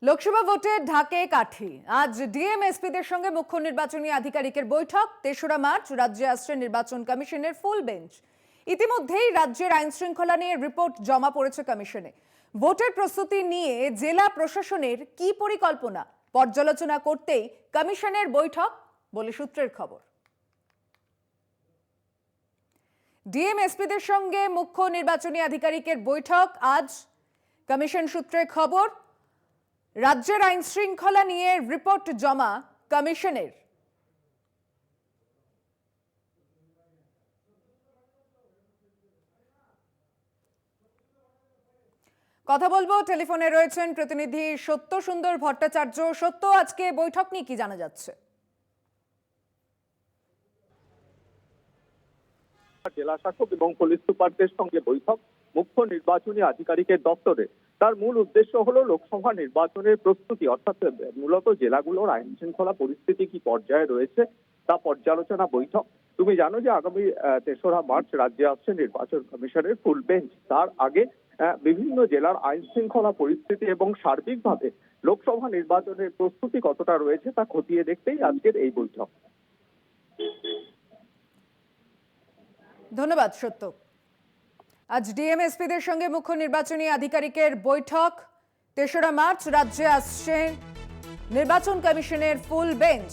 লোকসভা ভোটের ঢাকে কাঠি। আজ ডিএমএসপিদের সঙ্গে মুখ্য নির্বাচনী আধিকারিকের বৈঠক। ৩রা মার্চ রাজ্যে আসছে নির্বাচন কমিশনের ফুল বেঞ্চ। ইতিমধ্যেই রাজ্যের আইন শৃঙ্খলা নিয়ে রিপোর্ট জমা পড়েছে কমিশনে। ভোটের প্রস্তুতি নিয়ে জেলা প্রশাসনের কি পরিকল্পনা পর্যালোচনা করতেই কমিশনের বৈঠক বলে সূত্রের খবর। ডিএমএসপিদের সঙ্গে মুখ্য নির্বাচনী আধিকারিকের বৈঠক আজ। কমিশন সূত্রে খবর, রাজ্যের আইন শৃঙ্খলা নিয়ে রিপোর্ট জমা কমিশনের। কথা বলবো, টেলিফোনে রয়েছেন প্রতিনিধি সত্য সুন্দর ভট্টাচার্য। সত্য, আজকে বৈঠক নিয়ে কি জানা যাচ্ছে? জেলা শাসক এবং পুলিশ সুপারদের সঙ্গে বৈঠক মুখ্য নির্বাচনী আধিকারিকের দপ্তরে। তার মূল উদ্দেশ্য হলো লোকসভা নির্বাচনের প্রস্তুতি, অর্থাৎ মূলত জেলাগুলোর আইন শৃঙ্খলা পরিস্থিতি কি পর্যায়ে রয়েছে তা পর্যালোচনা বৈঠক। তুমি জানো যে আগামী ৩রা মার্চ রাজ্যে আসছে নির্বাচন কমিশনের ফুল বেঞ্চ। তার আগে বিভিন্ন জেলার আইন শৃঙ্খলা পরিস্থিতি এবং সার্বিকভাবে লোকসভা নির্বাচনের প্রস্তুতি কতটা রয়েছে তা খতিয়ে দেখতেই আজকের এই বৈঠক। ধন্যবাদ সত্য। আজ ডিএমএসপিদের সঙ্গে মুখ্য নির্বাচনী আধিকারিকের বৈঠক। ৩রা মার্চ রাজ্যে আসছে নির্বাচন কমিশনের ফুল বেঞ্চ।